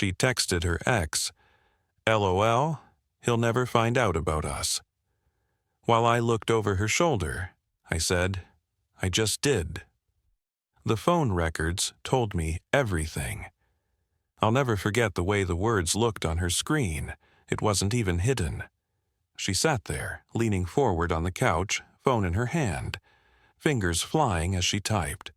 She texted her ex, "LOL, he'll never find out about us." While I looked over her shoulder, I said, "I just did." The phone records told me everything. I'll never forget the way the words looked on her screen. It wasn't even hidden. She sat there, leaning forward on the couch, phone in her hand, fingers flying as she typed.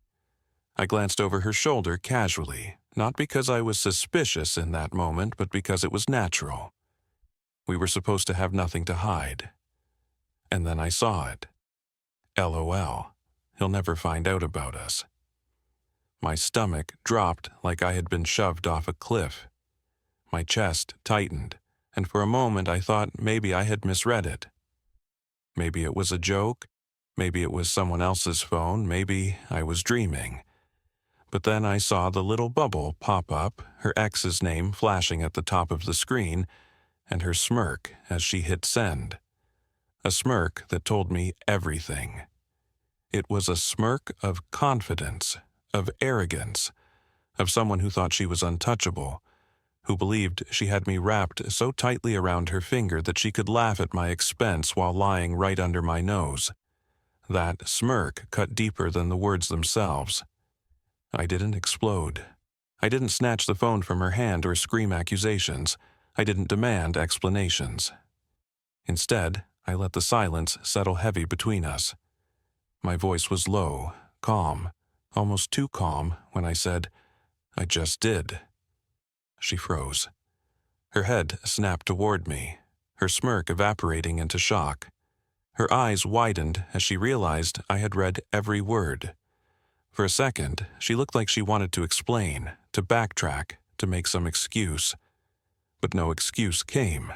I glanced over her shoulder casually, not because I was suspicious in that moment, but because it was natural. We were supposed to have nothing to hide. And then I saw it. LOL, he'll never find out about us. My stomach dropped like I had been shoved off a cliff. My chest tightened, and for a moment I thought maybe I had misread it. Maybe it was a joke, maybe it was someone else's phone, maybe I was dreaming. But then I saw the little bubble pop up, her ex's name flashing at the top of the screen, and her smirk as she hit send. A smirk that told me everything. It was a smirk of confidence, of arrogance, of someone who thought she was untouchable, who believed she had me wrapped so tightly around her finger that she could laugh at my expense while lying right under my nose. That smirk cut deeper than the words themselves. I didn't explode. I didn't snatch the phone from her hand or scream accusations. I didn't demand explanations. Instead, I let the silence settle heavy between us. My voice was low, calm, almost too calm when I said, "I just did." She froze. Her head snapped toward me, her smirk evaporating into shock. Her eyes widened as she realized I had read every word. For a second, she looked like she wanted to explain, to backtrack, to make some excuse. But no excuse came.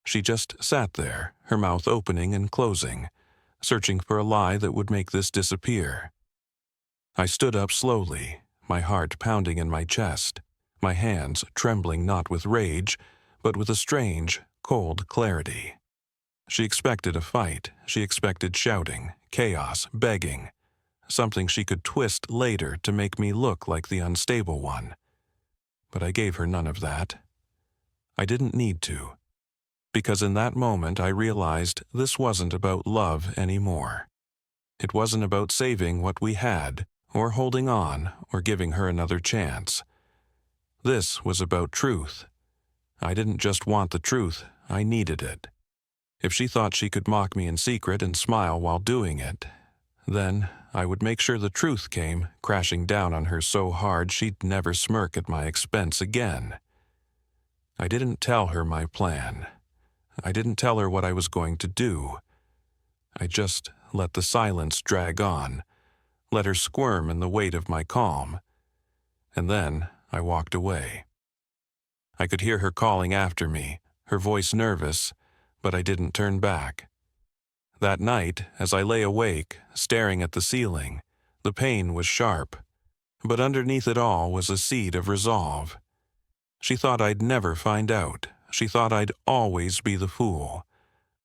She just sat there, her mouth opening and closing, searching for a lie that would make this disappear. I stood up slowly, my heart pounding in my chest, my hands trembling not with rage, but with a strange, cold clarity. She expected a fight. She expected shouting, chaos, begging, something she could twist later to make me look like the unstable one. But I gave her none of that. I didn't need to, because in that moment I realized this wasn't about love anymore. It wasn't about saving what we had, or holding on, or giving her another chance. This was about truth. I didn't just want the truth, I needed it. If she thought she could mock me in secret and smile while doing it, then I would make sure the truth came crashing down on her so hard she'd never smirk at my expense again. I didn't tell her my plan. I didn't tell her what I was going to do. I just let the silence drag on, let her squirm in the weight of my calm. And then I walked away. I could hear her calling after me, her voice nervous, but I didn't turn back. That night, as I lay awake, staring at the ceiling, the pain was sharp, but underneath it all was a seed of resolve. She thought I'd never find out. She thought I'd always be the fool.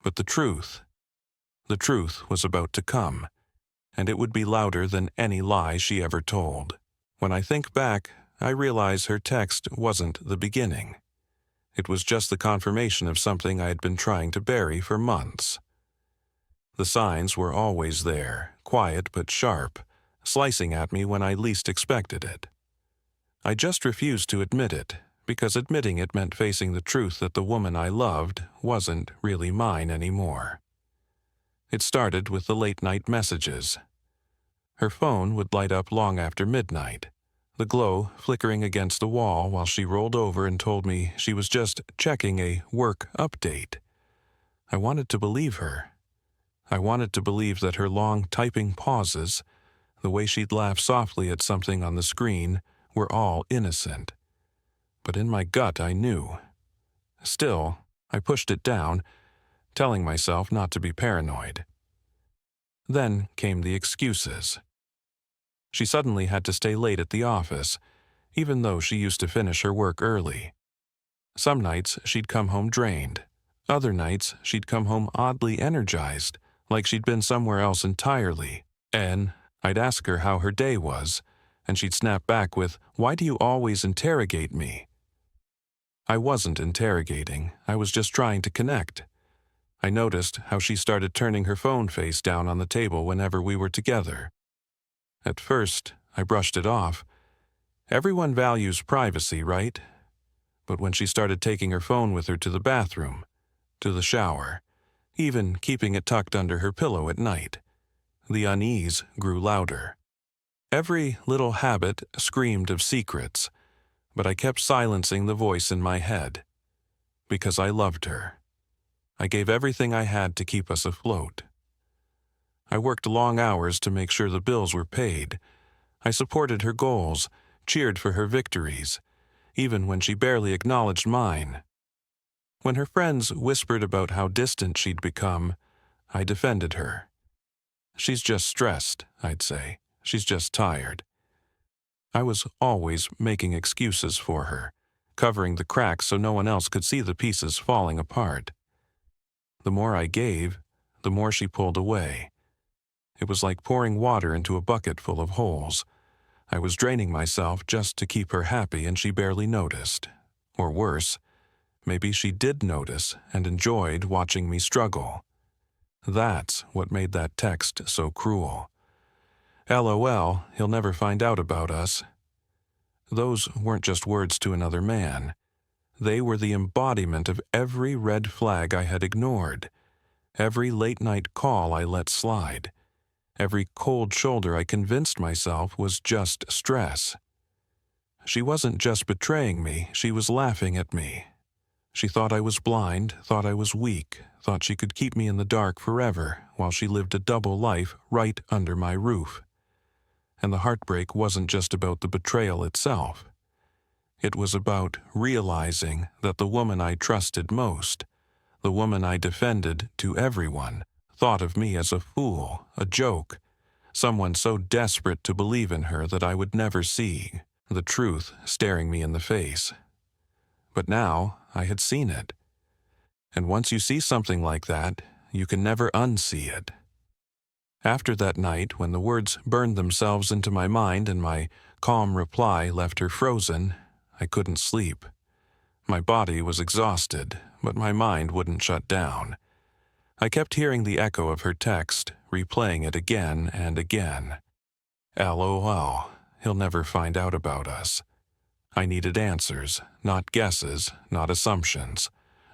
But the truth was about to come, and it would be louder than any lie she ever told. When I think back, I realize her text wasn't the beginning. It was just the confirmation of something I had been trying to bury for months. The signs were always there, quiet but sharp, slicing at me when I least expected it. I just refused to admit it, because admitting it meant facing the truth that the woman I loved wasn't really mine anymore. It started with the late-night messages. Her phone would light up long after midnight, the glow flickering against the wall while she rolled over and told me she was just checking a work update. I wanted to believe her. I wanted to believe that her long typing pauses, the way she'd laugh softly at something on the screen, were all innocent. But in my gut I knew. Still, I pushed it down, telling myself not to be paranoid. Then came the excuses. She suddenly had to stay late at the office, even though she used to finish her work early. Some nights she'd come home drained. Other nights she'd come home oddly energized, like she'd been somewhere else entirely. And I'd ask her how her day was, and she'd snap back with, "Why do you always interrogate me?" I wasn't interrogating, I was just trying to connect. I noticed how she started turning her phone face down on the table whenever we were together. At first, I brushed it off. Everyone values privacy, right? But when she started taking her phone with her to the bathroom, to the shower, even keeping it tucked under her pillow at night, the unease grew louder. Every little habit screamed of secrets, but I kept silencing the voice in my head. Because I loved her. I gave everything I had to keep us afloat. I worked long hours to make sure the bills were paid. I supported her goals, cheered for her victories, even when she barely acknowledged mine. When her friends whispered about how distant she'd become, I defended her. She's just stressed, I'd say. She's just tired. I was always making excuses for her, covering the cracks so no one else could see the pieces falling apart. The more I gave, the more she pulled away. It was like pouring water into a bucket full of holes. I was draining myself just to keep her happy, and she barely noticed. Or worse, maybe she did notice and enjoyed watching me struggle. That's what made that text so cruel. LOL, he'll never find out about us. Those weren't just words to another man. They were the embodiment of every red flag I had ignored, every late-night call I let slide, every cold shoulder I convinced myself was just stress. She wasn't just betraying me, she was laughing at me. She thought I was blind, thought I was weak, thought she could keep me in the dark forever while she lived a double life right under my roof. And the heartbreak wasn't just about the betrayal itself. It was about realizing that the woman I trusted most, the woman I defended to everyone, thought of me as a fool, a joke, someone so desperate to believe in her that I would never see the truth staring me in the face. But now I had seen it. And once you see something like that, you can never unsee it. After that night, when the words burned themselves into my mind and my calm reply left her frozen, I couldn't sleep. My body was exhausted, but my mind wouldn't shut down. I kept hearing the echo of her text, replaying it again and again. LOL, he'll never find out about us. I needed answers, not guesses, not assumptions,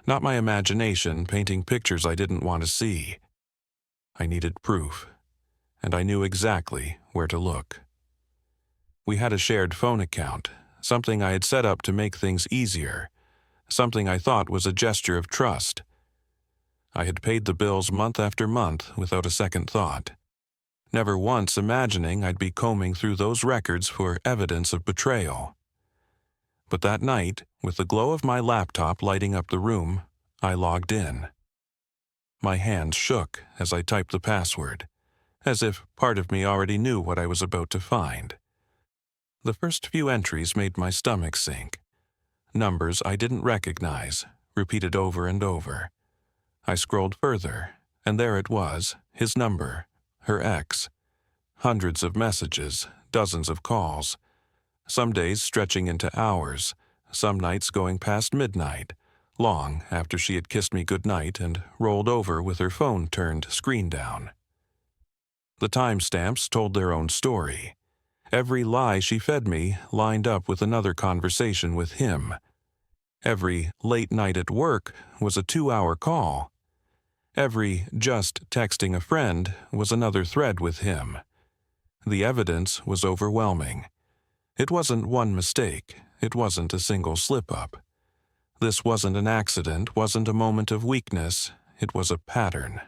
not my imagination painting pictures I didn't want to see. I needed proof, and I knew exactly where to look. We had a shared phone account, something I had set up to make things easier, something I thought was a gesture of trust. I had paid the bills month after month without a second thought, never once imagining I'd be combing through those records for evidence of betrayal. But that night, with the glow of my laptop lighting up the room, I logged in. My hands shook as I typed the password, as if part of me already knew what I was about to find. The first few entries made my stomach sink. Numbers I didn't recognize, repeated over and over. I scrolled further, and there it was, his number, her ex. Hundreds of messages, dozens of calls. Some days stretching into hours, some nights going past midnight, long after she had kissed me goodnight and rolled over with her phone turned screen down. The timestamps told their own story. Every lie she fed me lined up with another conversation with him. Every late night at work was a 2-hour call. Every just texting a friend was another thread with him. The evidence was overwhelming. It wasn't one mistake. It wasn't a single slip-up. This wasn't an accident, wasn't a moment of weakness. It was a pattern.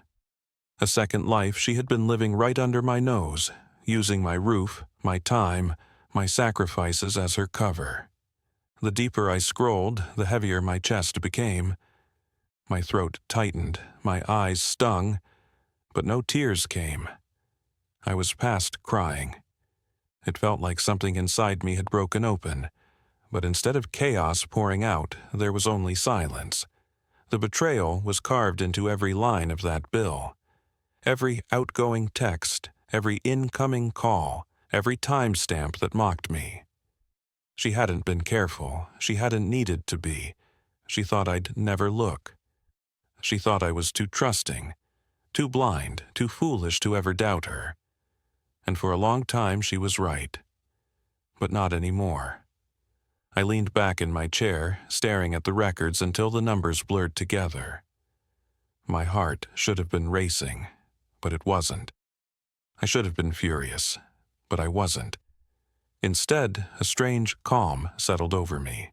A second life she had been living right under my nose, using my roof, my time, my sacrifices as her cover. The deeper I scrolled, the heavier my chest became. My throat tightened, my eyes stung, but no tears came. I was past crying. It felt like something inside me had broken open, but instead of chaos pouring out, there was only silence. The betrayal was carved into every line of that bill. Every outgoing text, every incoming call, every timestamp that mocked me. She hadn't been careful. She hadn't needed to be. She thought I'd never look. She thought I was too trusting, too blind, too foolish to ever doubt her. And for a long time she was right. But not anymore. I leaned back in my chair, staring at the records until the numbers blurred together. My heart should have been racing, but it wasn't. I should have been furious, but I wasn't. Instead, a strange calm settled over me.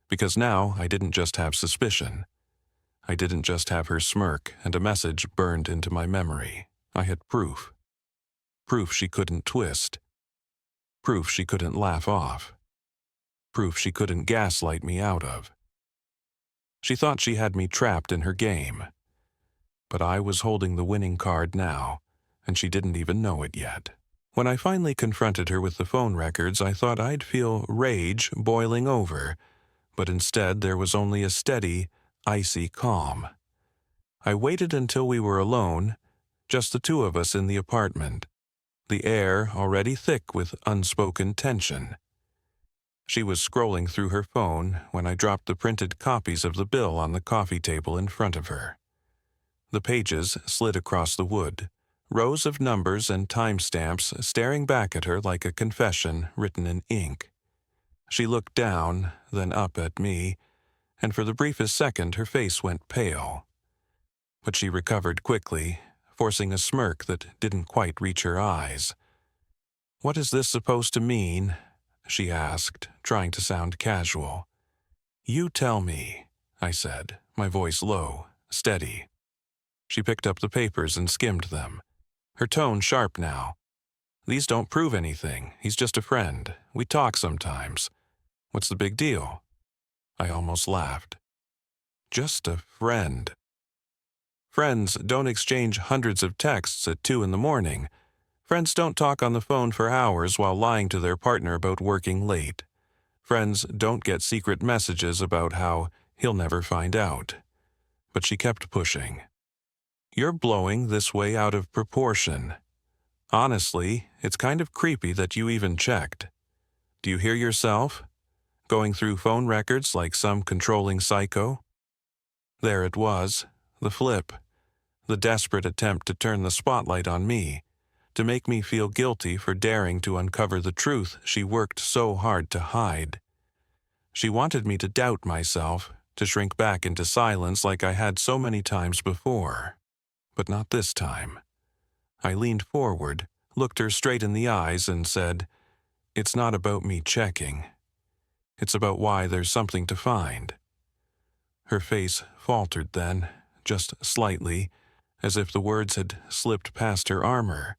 Because now I didn't just have suspicion. I didn't just have her smirk and a message burned into my memory. I had proof. Proof she couldn't twist. Proof she couldn't laugh off. Proof she couldn't gaslight me out of. She thought she had me trapped in her game. But I was holding the winning card now, and she didn't even know it yet. When I finally confronted her with the phone records, I thought I'd feel rage boiling over, but instead there was only a steady, icy calm. I waited until we were alone, just the two of us in the apartment, the air already thick with unspoken tension. She was scrolling through her phone when I dropped the printed copies of the bill on the coffee table in front of her. The pages slid across the wood, rows of numbers and timestamps staring back at her like a confession written in ink. She looked down, then up at me, and for the briefest second her face went pale. But she recovered quickly, forcing a smirk that didn't quite reach her eyes. "What is this supposed to mean?" she asked, trying to sound casual. "You tell me," I said, my voice low, steady. She picked up the papers and skimmed them, her tone sharp now. "These don't prove anything. He's just a friend. We talk sometimes. What's the big deal?" I almost laughed. Just a friend. Friends don't exchange hundreds of texts at 2 in the morning. Friends don't talk on the phone for hours while lying to their partner about working late. Friends don't get secret messages about how he'll never find out. But she kept pushing. "You're blowing this way out of proportion. Honestly, it's kind of creepy that you even checked. Do you hear yourself? Going through phone records like some controlling psycho?" There it was, the flip. The desperate attempt to turn the spotlight on me, to make me feel guilty for daring to uncover the truth she worked so hard to hide. She wanted me to doubt myself, to shrink back into silence like I had so many times before. But not this time. I leaned forward, looked her straight in the eyes, and said, "It's not about me checking. It's about why there's something to find." Her face faltered then, just slightly, as if the words had slipped past her armor,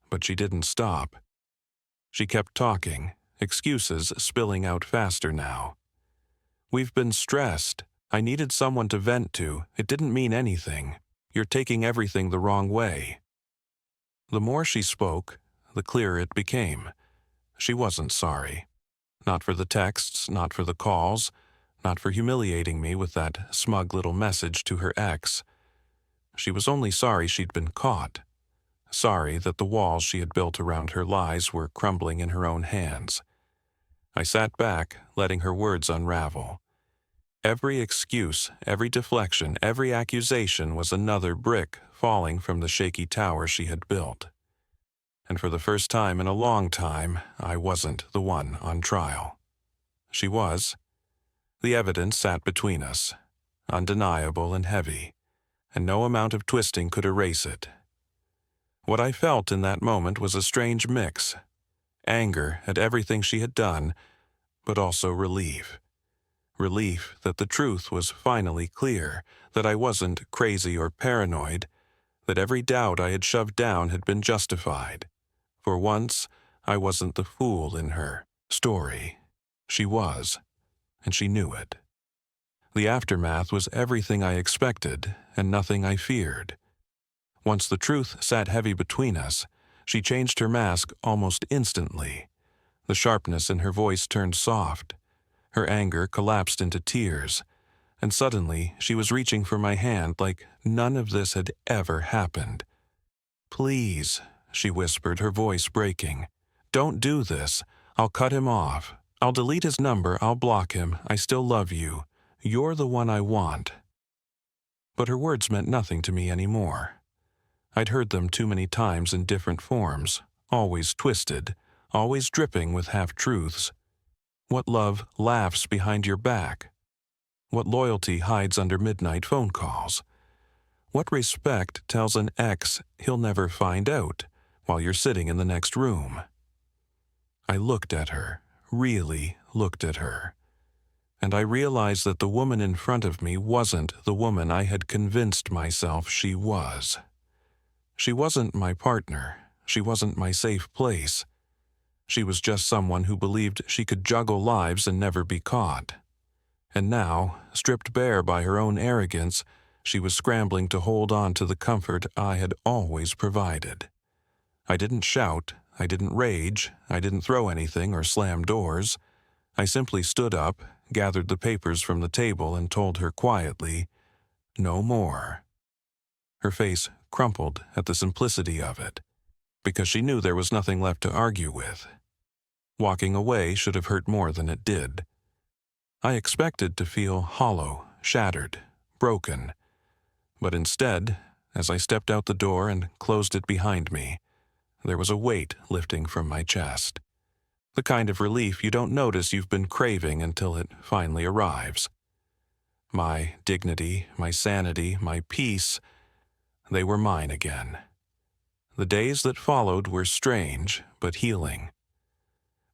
but she didn't stop. She kept talking, excuses spilling out faster now. "We've been stressed. I needed someone to vent to. It didn't mean anything. You're taking everything the wrong way." The more she spoke, the clearer it became. She wasn't sorry. Not for the texts, not for the calls, not for humiliating me with that smug little message to her ex. She was only sorry she'd been caught. Sorry that the walls she had built around her lies were crumbling in her own hands. I sat back, letting her words unravel. Every excuse, every deflection, every accusation was another brick falling from the shaky tower she had built. And for the first time in a long time, I wasn't the one on trial. She was. The evidence sat between us, undeniable and heavy, and no amount of twisting could erase it. What I felt in that moment was a strange mix. Anger at everything she had done, but also relief. Relief that the truth was finally clear, that I wasn't crazy or paranoid, that every doubt I had shoved down had been justified. For once, I wasn't the fool in her story. She was, and she knew it. The aftermath was everything I expected and nothing I feared. Once the truth sat heavy between us, she changed her mask almost instantly. The sharpness in her voice turned soft. Her anger collapsed into tears, and suddenly she was reaching for my hand like none of this had ever happened. "Please," she whispered, her voice breaking. "Don't do this. I'll cut him off. I'll delete his number. I'll block him. I still love you. "You're the one I want." But her words meant nothing to me anymore. I'd heard them too many times in different forms, always twisted, always dripping with half-truths. What love laughs behind your back? What loyalty hides under midnight phone calls? What respect tells an ex he'll never find out while you're sitting in the next room? I looked at her, really looked at her, and I realized that the woman in front of me wasn't the woman I had convinced myself she was. She wasn't my partner. She wasn't my safe place. She was just someone who believed she could juggle lives and never be caught. And now, stripped bare by her own arrogance, she was scrambling to hold on to the comfort I had always provided. I didn't shout, I didn't rage, I didn't throw anything or slam doors. I simply stood up, gathered the papers from the table, and told her quietly, "No more." Her face crumpled at the simplicity of it, because she knew there was nothing left to argue with. Walking away should have hurt more than it did. I expected to feel hollow, shattered, broken, but instead, as I stepped out the door and closed it behind me, there was a weight lifting from my chest. The kind of relief you don't notice you've been craving until it finally arrives. My dignity, my sanity, my peace, they were mine again. The days that followed were strange, but healing.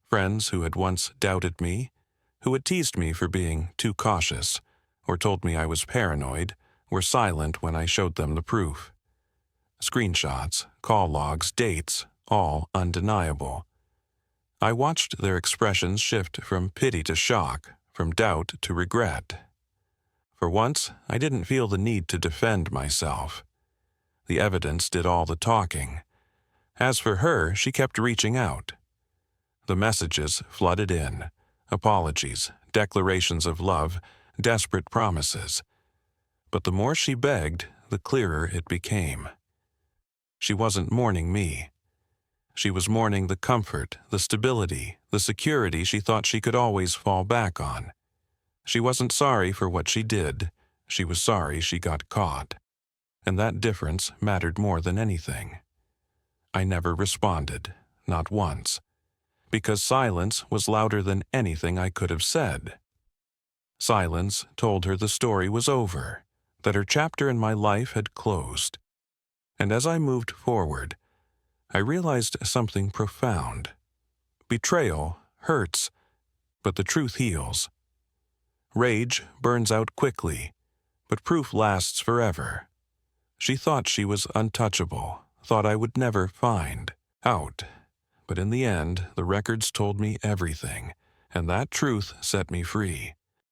Friends who had once doubted me, who had teased me for being too cautious, or told me I was paranoid, were silent when I showed them the proof. Screenshots, call logs, dates, all undeniable. I watched their expressions shift from pity to shock, from doubt to regret. For once, I didn't feel the need to defend myself. The evidence did all the talking. As for her, she kept reaching out. The messages flooded in. Apologies, declarations of love, desperate promises. But the more she begged, the clearer it became. She wasn't mourning me. She was mourning the comfort, the stability, the security she thought she could always fall back on. She wasn't sorry for what she did. She was sorry she got caught. And that difference mattered more than anything. I never responded, not once, because silence was louder than anything I could have said. Silence told her the story was over, that her chapter in my life had closed. And as I moved forward, I realized something profound. Betrayal hurts, but the truth heals. Rage burns out quickly, but proof lasts forever. She thought she was untouchable, thought I would never find out. But in the end, the records told me everything, and that truth set me free.